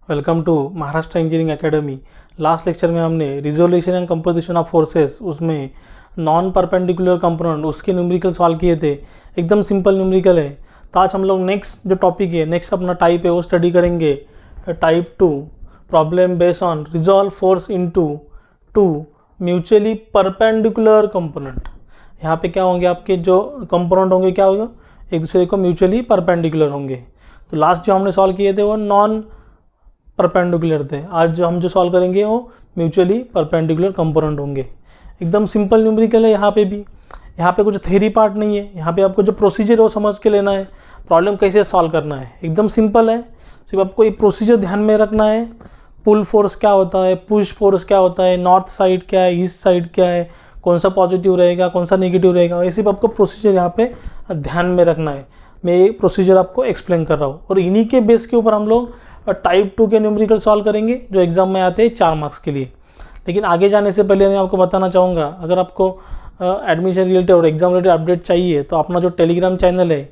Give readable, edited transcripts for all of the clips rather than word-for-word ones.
Welcome to Maharashtra engineering academy. Last lecture में हमने resolution and composition of forces उसमें non perpendicular component उसके numerical solve किए थे। एकदम सिंपल न्यूमेरिकल है। तो आज हम लोग नेक्स्ट जो टॉपिक है, नेक्स्ट अपना टाइप है वो स्टडी करेंगे। Type 2 problem based on resolve force into two mutually perpendicular component. यहाँ पे क्या होंगे, आपके जो कंपोनेंट होंगे क्या होगा, एक दूसरे को म्यूचुअली परपेंडिकुलर होंगे। तो लास्ट जो हमने सॉल्व किए थे वो नॉन परपेंडिकुलर थे। आज जो हम सॉल्व करेंगे वो म्यूचुअली परपेंडिकुलर कंपोनेंट होंगे। एकदम सिंपल न्यूमेरिकल है। यहाँ पे भी यहाँ पे कुछ थ्योरी पार्ट नहीं है। यहाँ पे आपको जो प्रोसीजर है वो समझ के लेना है, प्रॉब्लम कैसे सॉल्व करना है। एकदम सिंपल है, सिर्फ आपको ये प्रोसीजर ध्यान में रखना है। पुल फोर्स क्या होता है, पुश फोर्स क्या होता है, नॉर्थ साइड क्या है, ईस्ट साइड क्या है, कौन सा पॉजिटिव रहेगा कौन सा नेगेटिव रहेगा, ये सिर्फ आपको प्रोसीजर यहाँ पे ध्यान में रखना है। मैं ये प्रोसीजर आपको एक्सप्लेन कर रहा हूँ और इन्हीं के बेस के ऊपर हम लोग टाइप 2 के न्यूमेरिकल सॉल्व करेंगे जो एग्जाम में आते हैं 4 मार्क्स के लिए। लेकिन आगे जाने से पहले मैं आपको बताना चाहूँगा, अगर आपको एडमिशन रिलेटेड और एग्जाम रिलेटेड अपडेट चाहिए तो अपना जो टेलीग्राम चैनल है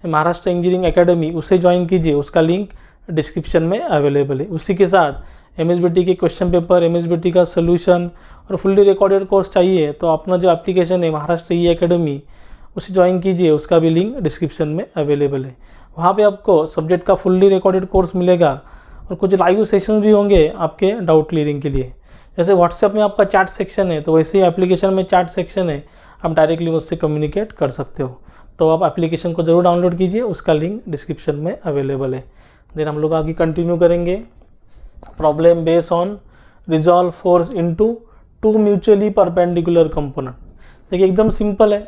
महाराष्ट्र इंजीनियरिंग एकेडमी उसे ज्वाइन कीजिए। उसका लिंक डिस्क्रिप्शन में अवेलेबल है। उसी के साथ एमएसबीटी के क्वेश्चन पेपर, एमएसबीटी का सोल्यूशन और फुल्ली रिकॉर्डेड कोर्स चाहिए तो अपना जो एप्लीकेशन है महाराष्ट्र ई एकेडमी उसे ज्वाइन कीजिए। उसका भी लिंक डिस्क्रिप्शन में अवेलेबल है। वहाँ पे आपको सब्जेक्ट का फुल्ली रिकॉर्डेड कोर्स मिलेगा और कुछ लाइव सेशन भी होंगे आपके डाउट क्लियरिंग के लिए। जैसे व्हाट्सएप में आपका चैट सेक्शन है तो वैसे ही एप्लीकेशन में चैट सेक्शन है, आप डायरेक्टली मुझसे कम्युनिकेट कर सकते हो। तो आप एप्लीकेशन को ज़रूर डाउनलोड कीजिए, उसका लिंक डिस्क्रिप्शन में अवेलेबल है। देन हम लोग आगे कंटिन्यू करेंगे। Problem based on resolve force into two mutually perpendicular component. देखिए एकदम सिंपल है।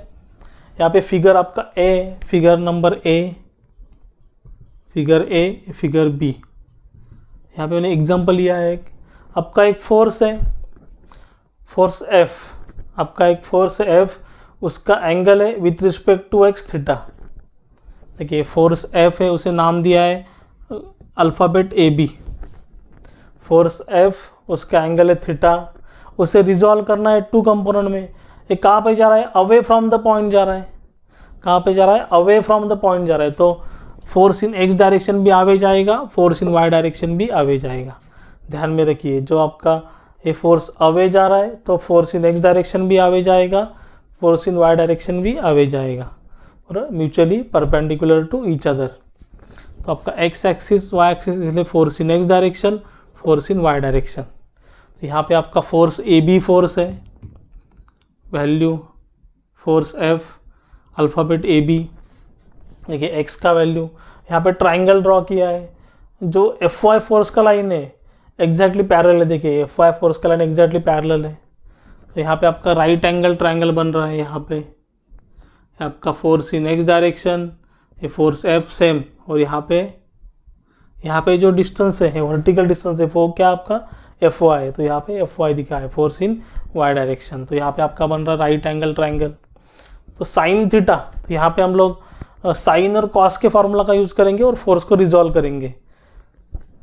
यहाँ पे फिगर आपका A, figure number A, figure A, figure B. यहाँ पे मैंने एग्जांपल लिया है। आपका एक फोर्स है, फोर्स एफ, आपका एक फोर्स है एफ, उसका एंगल है with respect to x theta. देखिए फोर्स एफ है, उसे नाम दिया है alphabet A B. Force F, उसका एंगल है थीटा। उसे रिजॉल्व करना है टू कंपोनेंट में। ये कहाँ पे जा रहा है, अवे फ्रॉम द पॉइंट जा रहा है। कहाँ पे जा रहा है, अवे फ्रॉम द पॉइंट जा रहा है। तो फोर्स इन एक्स डायरेक्शन भी आवे जाएगा, फोर्स इन वाई डायरेक्शन भी आवे जाएगा। ध्यान में रखिए, जो आपका ये फोर्स अवे जा रहा है तो फोर्स इन एक्स डायरेक्शन भी आवे जाएगा, फोर्स इन वाई डायरेक्शन भी आवे जाएगा और mutually perpendicular to each other. तो आपका एक्स एक्सिस वाई एक्सिस, इसलिए force in x direction, force in Y direction. तो यहाँ पे आपका फोर्स ए बी फोर्स है, value force F alphabet A B. देखिए एक्स का वैल्यू, यहाँ पे ट्राइंगल ड्रॉ किया है। जो एफ वाई फोर्स का लाइन है एग्जैक्टली पैरेलल है। देखिए एफ वाई फोर्स का लाइन एग्जैक्टली पैरेलल है। तो यहाँ पे आपका राइट एंगल ट्राइंगल बन रहा है। यहाँ पे आपका फोर्स इन एक्स डायरेक्शन, ये फोर्स एफ सेम, और यहाँ पे जो डिस्टेंस है वर्टिकल डिस्टेंस है वो क्या आपका एफ वाई है। तो यहाँ पे एफ वाई दिखा है, फोर्स इन वाई डायरेक्शन। तो यहाँ पे आपका बन रहा है राइट एंगल ट्राइंगल। तो साइन थीटा, तो यहाँ पे हम लोग साइन और कॉस के फार्मूला का यूज़ करेंगे और फोर्स को रिजॉल्व करेंगे।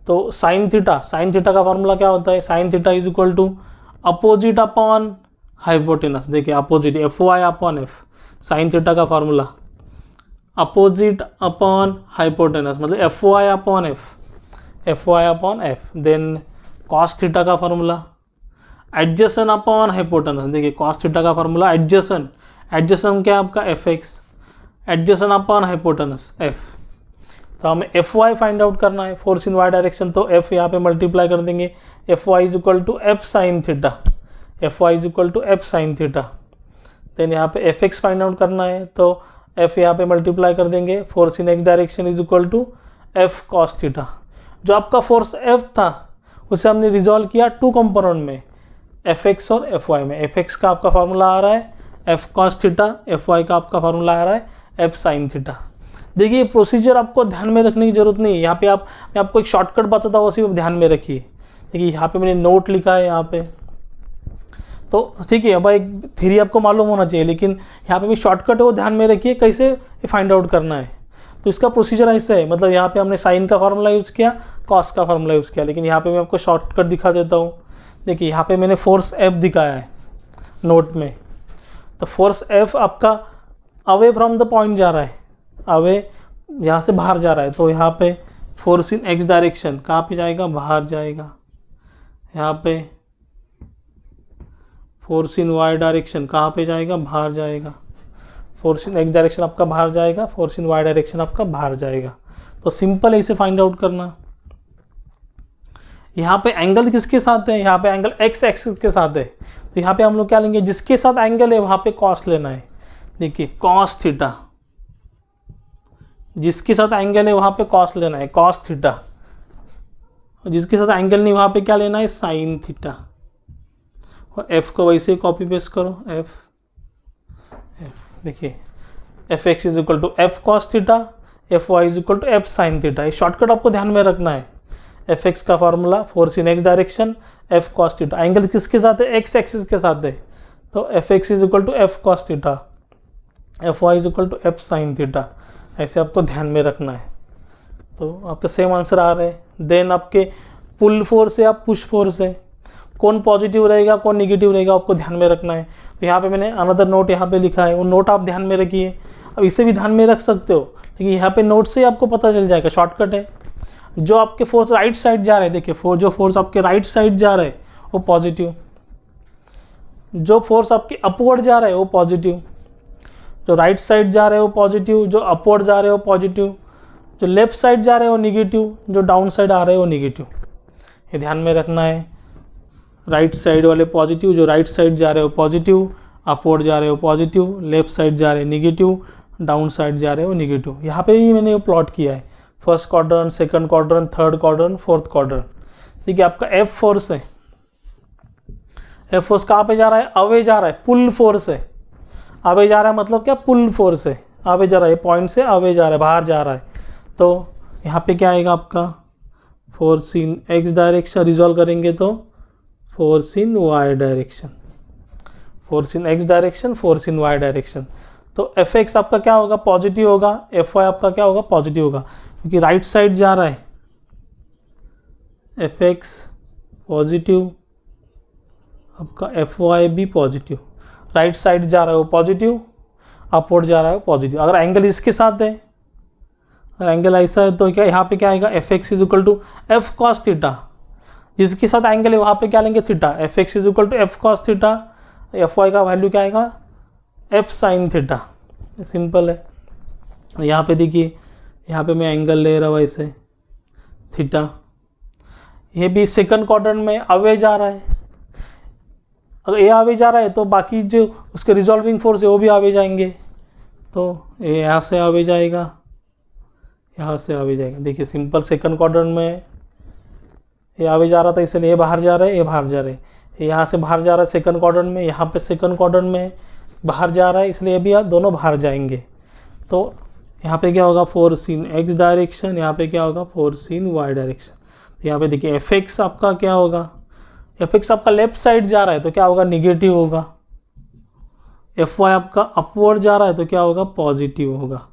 तो साइन थीटा का फार्मूला क्या होता है, sine theta is equal to opposite upon hypotenuse. देखिए opposite F Y upon F, sine theta का फार्मूला अपोजिट अपॉन हाइपोटेनस मतलब F Y upon F, F Y upon F. Then cos theta का formula adjacent upon hypotenuse. देखिए cos theta का formula adjacent, adjacent क्या है आपका F X, adjacent upon hypotenuse F. तो हमें एफ वाई फाइंड आउट करना है, फोर्स इन वाई डायरेक्शन। तो एफ यहाँ पे मल्टीप्लाई कर देंगे, F Y is equal to F sine theta, F Y is equal to F sine theta. Then यहाँ पे एफ एक्स फाइंड आउट करना है तो एफ यहाँ पे मल्टीप्लाई कर देंगे, force in x direction is equal to F cos theta. जो आपका फोर्स एफ था उसे हमने रिजॉल्व किया टू कंपोनेंट में, एफ एक्स और एफ वाई में। एफ एक्स का आपका फार्मूला आ रहा है F cos theta, F y का आपका फार्मूला आ रहा है एफ साइन थीटा। देखिए प्रोसीजर आपको ध्यान में रखने की जरूरत नहीं है। यहाँ पे मैं आपको एक शॉर्टकट बताता हूँ, उसी ध्यान में रखिए। देखिए यहाँ पे मैंने नोट लिखा है यहाँ पे, तो ठीक है। अब एक थ्योरी आपको मालूम होना चाहिए, लेकिन यहाँ पे भी शॉर्टकट है वो ध्यान में रखिए कैसे फाइंड आउट करना है। तो इसका प्रोसीजर ऐसा है, मतलब यहाँ पे हमने साइन का फार्मूला यूज़ किया, कॉस का फार्मूला यूज़ किया, लेकिन यहाँ पे मैं आपको शॉर्टकट दिखा देता हूँ। देखिए यहाँ पे मैंने फोर्स एफ दिखाया है नोट में। तो फोर्स एफ आपका अवे फ्रॉम द पॉइंट जा रहा है, अवे यहाँ से बाहर जा रहा है। तो यहाँ पे फोर्स इन एक्स डायरेक्शन कहाँ पे जाएगा, बाहर जाएगा। यहाँ पे फोर्स इन वाई डायरेक्शन कहाँ पे जाएगा, बाहर जाएगा। फोर्स इन एक्स डायरेक्शन आपका बाहर जाएगा, फोर्स इन वाई डायरेक्शन आपका बाहर जाएगा। तो सिंपल है इसे फाइंड आउट करना। यहाँ पे एंगल किसके साथ है, यहाँ पे एंगल एक्स एक्सिस के साथ है। तो यहाँ पे हम लोग क्या लेंगे, जिसके साथ एंगल है वहाँ पे कॉस लेना है। देखिए कॉस थीटा, जिसके साथ एंगल है वहाँ पे कॉस लेना है, कॉस थीटा। जिसके साथ एंगल नहीं वहाँ पे क्या लेना है, साइन थीटा। और एफ को वैसे कॉपी पेस्ट करो, एफ देखिए F x is equal to F cos theta, F Y is equal to F sine theta. ये शॉर्टकट आपको ध्यान में रखना है। एफ एक्स का formula force in x direction, F cos theta. Angle किसके साथ है, एक्स एक्सिस के साथ है। तो F x is equal to F cos theta, F Y is equal to F sine theta. ऐसे आपको ध्यान में रखना है। तो आपका सेम आंसर आ रहा है। देन आपके पुल फोर्स है या पुश फोर्स है, कौन पॉजिटिव रहेगा कौन निगेटिव रहेगा आपको ध्यान में रखना है। तो यहाँ पे मैंने अनदर नोट यहाँ पे लिखा है, वो नोट आप ध्यान में रखिए। अब इसे भी ध्यान में रख सकते हो, लेकिन यहाँ पे नोट से आपको पता चल जाएगा, शॉर्टकट है। जो आपके फोर्स राइट साइड जा रहे हैं, देखिए जो फोर्स आपके राइट साइड जा रहा है वो पॉजिटिव, जो फोर्स आपके अपवर्ड जा रहा है वो पॉजिटिव। जो राइट साइड जा रहे हो पॉजिटिव, जो अपवर्ड जा रहे हो पॉजिटिव, जो लेफ्ट साइड जा रहे हो नेगेटिव, जो डाउन साइड आ रहे हो नेगेटिव। ये ध्यान में रखना है। राइट साइड वाले पॉजिटिव, जो राइट साइड जा रहे हो पॉजिटिव, अपवर्ड जा रहे हो पॉजिटिव, लेफ्ट साइड जा रहे हो नेगेटिव, डाउन साइड जा रहे हो नेगेटिव। यहाँ पे भी मैंने प्लॉट किया है, first quadrant, second quadrant, third quadrant, fourth quadrant. ठीक है, आपका एफ फोर्स है। एफ फोर्स कहाँ पे जा रहा है, अवे जा रहा है, पुल फोर्स है। अवे जा रहा है मतलब क्या, पुल फोर्स है। अवे जा रहा है, पॉइंट से अवे जा रहा है, बाहर जा रहा है। तो यहाँ पे क्या आएगा आपका, force in x direction resolve करेंगे तो force in Y direction, force in x direction, force in Y direction. तो एफ एक्स आपका क्या होगा, पॉजिटिव होगा। एफ वाई आपका क्या होगा, पॉजिटिव होगा, क्योंकि राइट साइड जा रहा है। एफ एक्स पॉजिटिव, आपका एफ वाई भी पॉजिटिव। राइट साइड जा रहा है वो पॉजिटिव, अपवर्ड जा रहा है वो पॉजिटिव। अगर एंगल इसके साथ है, अगर एंगल ऐसा है तो क्या यहाँ पे क्या आएगा, F x is equal to F cos theta. जिसके साथ एंगल है वहाँ पे क्या लेंगे, theta. F x is equal to F cos theta, F y का वैल्यू क्या आएगा, एफ साइन थीटा। सिंपल है। यहाँ पे देखिए, यहाँ पे मैं एंगल ले रहा हूँ ऐसे थीटा। ये भी सेकंड क्वाड्रेंट में अवे जा रहा है। अगर ए आवे जा रहा है तो बाकी जो उसके रिजॉल्विंग फोर्स है वो भी आवे जाएंगे। तो ये यहाँ से आवे जाएगा, यहाँ से आवे जाएगा। देखिए सिंपल, सेकंड क्वाड्रेंट में ये आवे जा रहा था इसलिए ये बाहर जा रहा है, ये बाहर जा रहा है। ये यहाँ से बाहर जा रहा है सेकंड क्वाड्रेंट में, यहाँ पे सेकंड क्वाड्रेंट में बाहर जा रहा है, इसलिए ये भी दोनों बाहर जाएंगे। तो यहाँ पे क्या होगा, फोर्स इन एक्स डायरेक्शन, यहाँ पे क्या होगा, फोर्स इन वाई डायरेक्शन। यहाँ पे देखिए एफ एक्स आपका क्या होगा, एफ एक्स आपका लेफ्ट साइड जा रहा है तो क्या होगा, निगेटिव होगा। एफ वाई आपका अपवर्ड जा रहा है तो क्या होगा, पॉजिटिव होगा।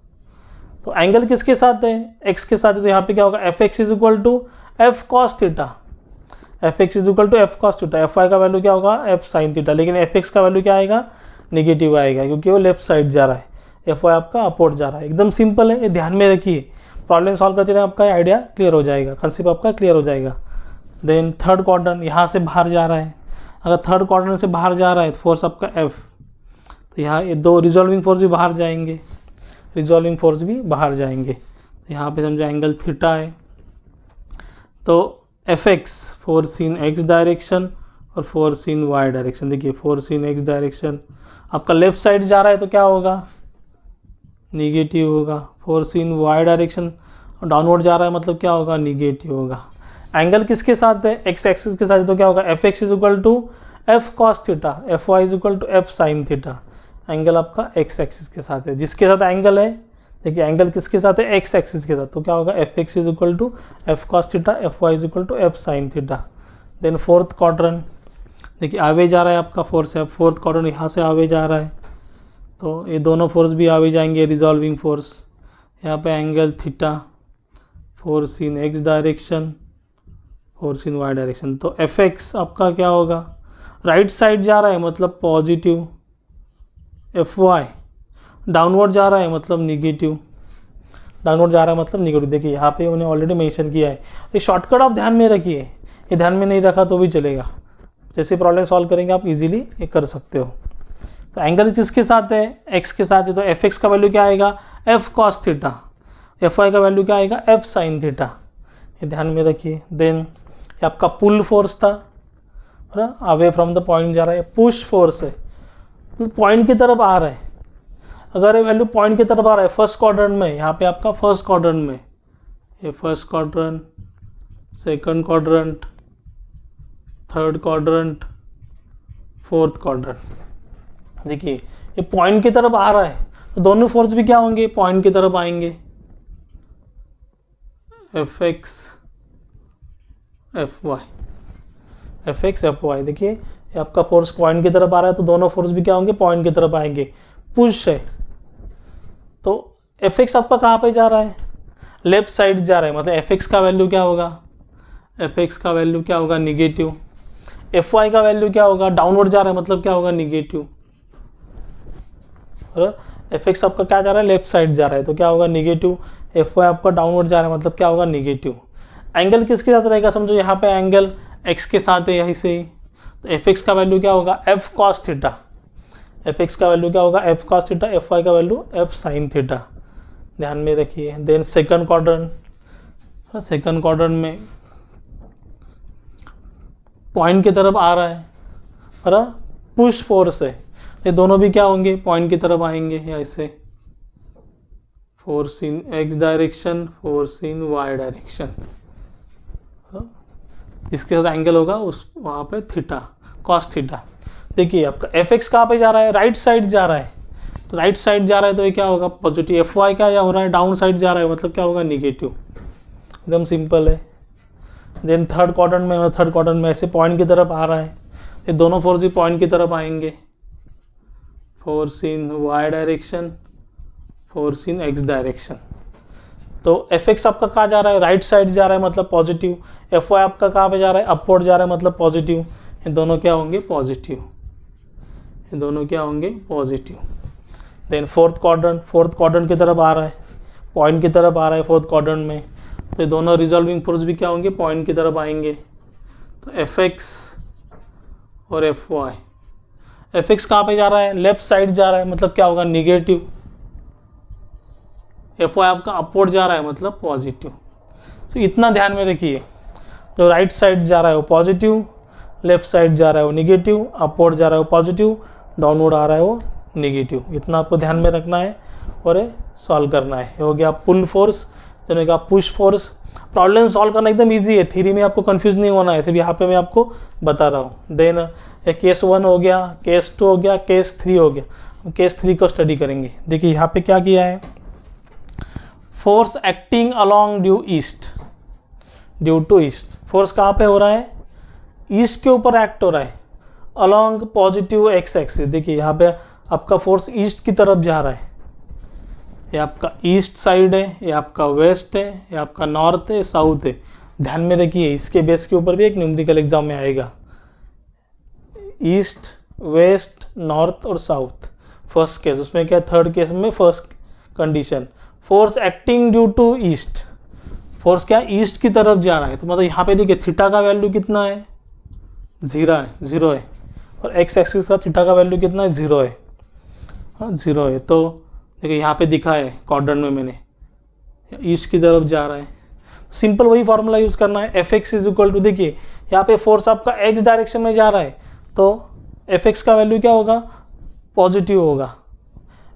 तो एंगल किसके साथ है, एक्स के साथ है। तो यहाँ पे क्या होगा, F x is equal to F cos theta, F x is equal to F cos theta. F y का वैल्यू क्या होगा, एफ साइन थीटा। लेकिन एफ एक्स का वैल्यू क्या आएगा, निगेटिव आएगा, क्योंकि वो लेफ्ट साइड जा रहा है। एफ वाई आपका अपवर्ड जा रहा है। एकदम सिंपल है, ये ध्यान में रखिए। प्रॉब्लम सॉल्व करते रहे, आपका आइडिया क्लियर हो जाएगा, कंसेप्ट आपका क्लियर हो जाएगा। देन थर्ड क्वाड्रेंट, यहाँ से बाहर जा रहा है। अगर थर्ड क्वाड्रेंट से बाहर जा रहा है तो फोर्स आपका एफ, तो यहाँ ये दो रिजॉल्विंग फोर्स भी बाहर जाएंगे, रिजॉल्विंग फोर्स भी बाहर जाएंगे। यहाँ पे समझो एंगल थीटा है। तो F x force in x direction और फोर्स इन वाई डायरेक्शन। देखिए फोर्स इन एक्स डायरेक्शन आपका लेफ्ट साइड जा रहा है तो क्या होगा, निगेटिव होगा। Force in Y direction downward जा रहा है मतलब क्या होगा, निगेटिव होगा। एंगल किसके साथ है, एक्स एक्सिस के साथ है तो क्या होगा, F x is equal to F cos theta, F Y is equal to F sine theta. Angle आपका एक्स एक्सिस के साथ है। जिसके साथ एंगल है, देखिए एंगल किसके साथ है, एक्स एक्सिस के साथ, तो क्या होगा, F x is equal to F cos theta, F Y is equal to F sine theta. Then fourth quadrant, देखिए आवे जा रहा है आपका फोर्स है, फोर्थ क्वाड्रेंट यहाँ से आवे जा रहा है तो ये दोनों फोर्स भी आवे जाएंगे, रिजॉल्विंग फोर्स। यहाँ पे angle theta, force in x direction, force in Y direction. तो एफ एक्स आपका क्या होगा, राइट साइड जा रहा है मतलब पॉजिटिव, एफ वाई डाउनवर्ड जा रहा है मतलब निगेटिव। डाउनवर्ड जा रहा है मतलब निगेटिव। देखिए यहाँ पे उन्हें ऑलरेडी मेंशन किया है, तो शॉर्टकट आप ध्यान में रखिए, ये ध्यान में नहीं रखा तो भी चलेगा, जैसे प्रॉब्लम सॉल्व करेंगे आप इजीली ये कर सकते हो। तो एंगल किसके साथ है, एक्स के साथ है, तो एफ एक्स का वैल्यू क्या आएगा, F cos theta, F y का वैल्यू क्या आएगा, एफ साइन थीटा, ये ध्यान में रखिए। देन ये आपका पुल फोर्स था, है ना, अवे फ्रॉम द पॉइंट जा रहा है, पुश फोर्स है, तो पॉइंट की तरफ आ रहा है, अगर ये वैल्यू पॉइंट की तरफ आ रहा है फर्स्ट क्वाड्रेंट में, यहाँ पे आपका फर्स्ट क्वाड्रेंट में, ये first quadrant, second quadrant, third quadrant, fourth quadrant, देखिए ये पॉइंट की तरफ आ रहा है, तो दोनों फोर्स भी क्या होंगे, पॉइंट की तरफ आएंगे, F x F y, F x F y. देखिए ये आपका फोर्स पॉइंट की तरफ आ रहा है, तो दोनों फोर्स भी क्या होंगे, पॉइंट की तरफ आएंगे। पुश है, तो एफ एक्स आपका कहाँ पे जा रहा है, लेफ्ट साइड जा रहा है, मतलब एफ एक्स का वैल्यू क्या होगा, एफ एक्स का वैल्यू क्या होगा, निगेटिव। एफ वाई का वैल्यू क्या होगा, डाउनवर्ड जा रहा है, मतलब क्या होगा, निगेटिव। एफ एक्स आपका क्या जा रहा है, लेफ्ट साइड जा रहा है, तो क्या होगा, निगेटिव। एफ वाई आपका डाउनवर्ड जा रहा है, मतलब क्या होगा, निगेटिव। एंगल किसके साथ रहेगा, समझो यहाँ पे एंगल एक्स के साथ है, यहीं से ही, तो एफ एक्स का वैल्यू क्या होगा, F cos theta, F x का वैल्यू क्या होगा, F cos theta, F y का वैल्यू एफ साइन थीटा, ध्यान में रखिए। Then second quadrant, second quadrant में पॉइंट की तरफ आ रहा है, और पुश फोर्स है, ये दोनों भी क्या होंगे, पॉइंट की तरफ आएंगे, ऐसे force in x direction, force in Y direction, इसके साथ एंगल होगा उस वहाँ पे थीटा, कॉस थीटा। देखिए आपका एफ एक्स कहाँ पे जा रहा है, राइट साइड जा रहा है, तो राइट साइड जा रहा है तो ये क्या होगा, पॉजिटिव। एफ वाई का क्या हो रहा है, डाउन साइड जा रहा है, मतलब क्या होगा, निगेटिव। एकदम सिंपल है। देन थर्ड क्वाड्रेंट में, थर्ड क्वाड्रेंट में ऐसे पॉइंट की तरफ आ रहा है, ये दोनों फोर्स भी पॉइंट की तरफ आएंगे, force in Y direction, force in x direction. तो एफ एक्स आपका कहाँ जा रहा है, राइट साइड जा रहा है, मतलब पॉजिटिव। एफ वाई आपका कहाँ पे जा रहा है, अपवर्ड जा रहा है, मतलब पॉजिटिव। ये दोनों क्या होंगे, पॉजिटिव, ये दोनों क्या होंगे, पॉजिटिव। देन फोर्थ क्वाड्रेंट की तरफ आ रहा है, पॉइंट की तरफ आ रहा है फोर्थ क्वाड्रेंट में, तो ये दोनों रिजॉल्विंग फोर्स भी क्या होंगे, पॉइंट की तरफ आएंगे। तो एफ एक्स और एफ वाई, एफ एक्स कहाँ पे जा रहा है, लेफ्ट साइड जा रहा है, मतलब क्या होगा, निगेटिव। एफ वाई आपका अपवर्ड जा रहा है, मतलब पॉजिटिव। तो इतना ध्यान में रखिए, जो राइट साइड जा रहा है वो पॉजिटिव, लेफ्ट साइड जा रहा है वो निगेटिव, अपवर्ड जा रहा है वो पॉजिटिव, डाउनवर्ड आ रहा है वो निगेटिव। इतना आपको ध्यान में रखना है और ये सॉल्व करना है। हो गया पुल फोर्स, देन हो गया पुश फोर्स। प्रॉब्लम सॉल्व करना एकदम इजी है, थ्योरी में आपको कंफ्यूज नहीं होना है, सिर्फ यहाँ पे मैं आपको बता रहा हूँ। देन केस 1 हो गया, केस 2 हो गया, केस 3 हो गया। हम केस 3 को स्टडी करेंगे। देखिए यहाँ पे क्या किया है, force acting along due to east. Force कहाँ पे हो रहा है, ईस्ट के ऊपर एक्ट हो रहा है, अलॉन्ग पॉजिटिव एक्स एक्सिस। देखिए यहाँ पे आपका फोर्स ईस्ट की तरफ जा रहा है, ये आपका ईस्ट साइड है, ये आपका वेस्ट है, ये आपका नॉर्थ है, साउथ है। ध्यान में रखिए, इसके बेस के ऊपर भी एक न्यूमेरिकल एग्जाम में आएगा, ईस्ट, वेस्ट, नॉर्थ और साउथ। फर्स्ट केस, उसमें क्या, थर्ड केस में first condition, force acting due to east. Force क्या, ईस्ट की तरफ जा रहा है, तो मतलब यहाँ पे देखिए थीटा का वैल्यू कितना है, जीरो है, और एक्स एक्सिस का थीटा का वैल्यू कितना है, 0 है, हाँ 0 है। तो देखिए यहाँ पे दिखा है क्वाड्रेंट में मैंने, ईस्ट की तरफ जा रहा है। सिंपल वही फॉर्मूला यूज़ करना है, F x is equal to, देखिए यहाँ पे फोर्स आपका एक्स डायरेक्शन में जा रहा है, तो एफ एक्स का वैल्यू क्या होगा, पॉजिटिव होगा।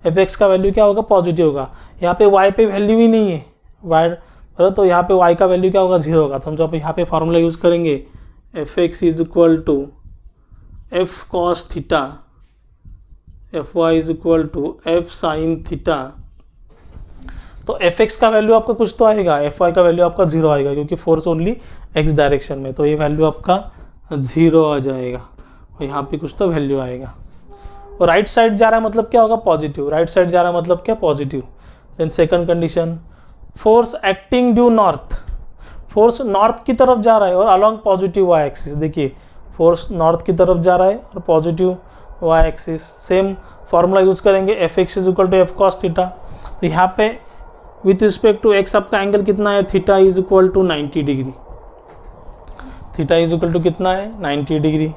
एफ एक्स का वैल्यू क्या होगा, पॉजिटिव होगा। यहाँ पे वाई पे वैल्यू ही नहीं है, वाई, तो यहाँ पे वाई का वैल्यू क्या होगा, 0 होगा। समझो आप यहाँ पे फार्मूला यूज़ करेंगे, F x is equal to F cos theta, F Y is equal to F sine theta. तो एफ एक्स का वैल्यू आपका कुछ तो आएगा, एफ वाई का वैल्यू आपका 0 आएगा, क्योंकि फोर्स ओनली एक्स डायरेक्शन में, तो ये वैल्यू आपका 0 आ जाएगा, और यहाँ पे कुछ तो वैल्यू आएगा। और राइट साइड जा रहा है मतलब क्या होगा, पॉजिटिव। राइट साइड जा रहा है मतलब क्या, positive. Then second condition, force acting due north. Force north की तरफ जा रहा है और अलॉन्ग पॉजिटिव वाई एक्सिस। देखिए फोर्स नॉर्थ की तरफ जा रहा है और positive Y axis. Same formula use करेंगे, F x is equal to F cos theta. तो यहाँ पे विथ रिस्पेक्ट टू एक्स आपका एंगल कितना है, theta is equal to 90 degree. Theta is equal to कितना है, 90 डिग्री।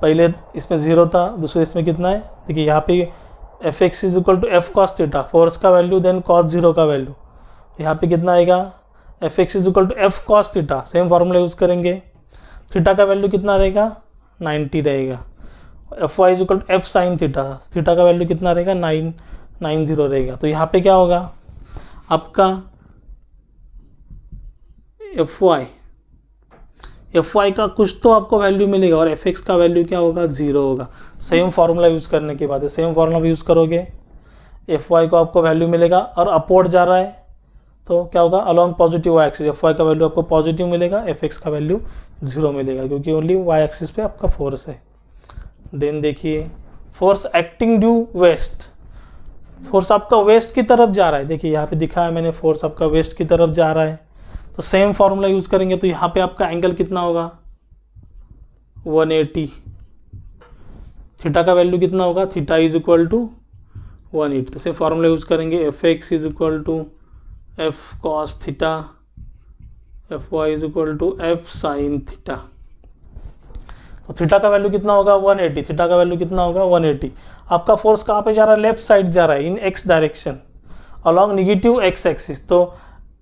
पहले इसमें 0 था, दूसरे इसमें कितना है, देखिए यहाँ पे F x is equal to F cos theta, force का वैल्यू देन कॉस 0 का वैल्यू। यहाँ पे कितना आएगा, F x is equal to F cos theta, same formula use करेंगे। थीटा का वैल्यू कितना रहेगा, 90 रहेगा। F Y is equal to F sine theta, theta का वैल्यू कितना रहेगा, 990 रहेगा। तो यहाँ पे क्या होगा आपका एफ वाई का कुछ तो आपको वैल्यू मिलेगा और एफ एक्स का वैल्यू क्या होगा, 0 होगा। सेम फार्मूला यूज़ करने के बाद, सेम फार्मूला यूज़ करोगे, एफ वाई को आपको वैल्यू मिलेगा और अपवर्ड जा रहा है तो क्या होगा, along positive Y axis F y का वैल्यू आपको पॉजिटिव मिलेगा, एफ एक्स का वैल्यू 0 मिलेगा, क्योंकि ओनली वाई एक्सिस पे आपका फोर्स है। देन देखिए force acting due west, force आपका वेस्ट की तरफ जा रहा है। देखिए यहाँ पे दिखा है मैंने, फोर्स आपका वेस्ट की तरफ जा रहा है, तो सेम फार्मूला यूज़ करेंगे। तो यहाँ पे आपका एंगल कितना होगा, 180। थीटा का वैल्यू कितना होगा, थीटा इज इक्वल टू 180। तो सेम फार्मूला यूज़ करेंगे, F x is equal to F cos theta, F Y is equal to F sine theta. तो थीटा का वैल्यू कितना होगा, 180। थीटा का वैल्यू कितना होगा, 180। आपका फोर्स कहाँ पे जा रहा है, लेफ्ट साइड जा रहा है, in x direction along negative X axis. तो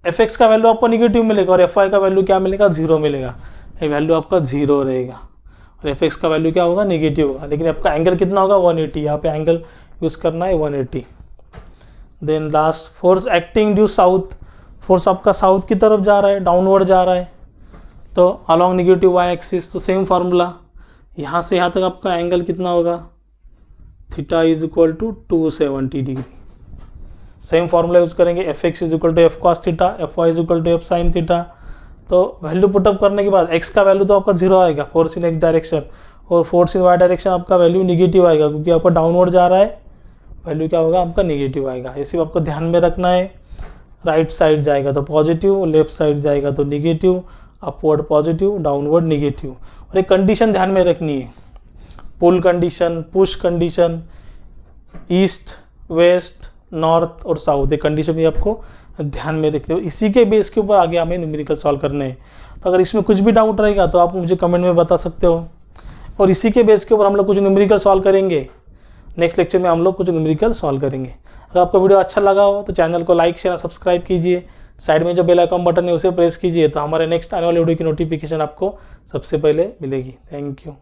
एफ एक्स का वैल्यू आपको निगेटिव मिलेगा और एफ वाई का वैल्यू क्या मिलेगा, 0 मिलेगा। ये वैल्यू आपका 0 रहेगा और एफ एक्स का वैल्यू क्या होगा, निगेटिव होगा। लेकिन आपका एंगल कितना होगा, 180। यहाँ पे एंगल यूज़ करना है 180। Then last, force acting due south, force आपका साउथ की तरफ जा रहा है, डाउनवर्ड जा रहा है, तो अलॉन्ग निगेटिव वाई एक्सिस। तो सेम फार्मूला, यहाँ से यहाँ तक आपका एंगल कितना होगा, theta is equal to 270 degree. Same formula use करेंगे, F x is equal to F cos theta, F Y is equal to F sine theta. तो वैल्यू पुटअप करने के बाद एक्स का वैल्यू तो आपका 0 आएगा, फोर्स इन एक्स डायरेक्शन, और फोर्स इन वाई डायरेक्शन आपका वैल्यू निगेटिव आएगा, क्योंकि आपका डाउनवर्ड जा रहा है, वैल्यू क्या होगा आपका निगेटिव आएगा। ये सिर्फ आपको ध्यान में रखना है। राइट साइड जाएगा तो पॉजिटिव, लेफ्ट साइड जाएगा तो negative, upward positive, downward negative. और एक कंडीशन ध्यान में रखनी है, pull condition, push condition, east west north और साउथ, ये कंडीशन भी आपको ध्यान में रखते हो। इसी के बेस के ऊपर आगे हमें न्यूमेरिकल सॉल्व करने हैं। तो अगर इसमें कुछ भी डाउट रहेगा तो आप मुझे कमेंट में बता सकते हो, और इसी के बेस के ऊपर हम लोग कुछ न्यूमेरिकल सॉल्व करेंगे। नेक्स्ट लेक्चर में हम लोग कुछ न्यूमेरिकल सॉल्व करेंगे। अगर आपको वीडियो अच्छा लगा हो तो चैनल को लाइक शेयर सब्सक्राइब कीजिए, साइड में जो बेल आइकन बटन है उसे प्रेस कीजिए, तो हमारे नेक्स्ट आने वाले वीडियो की नोटिफिकेशन आपको सबसे पहले मिलेगी। Thank you.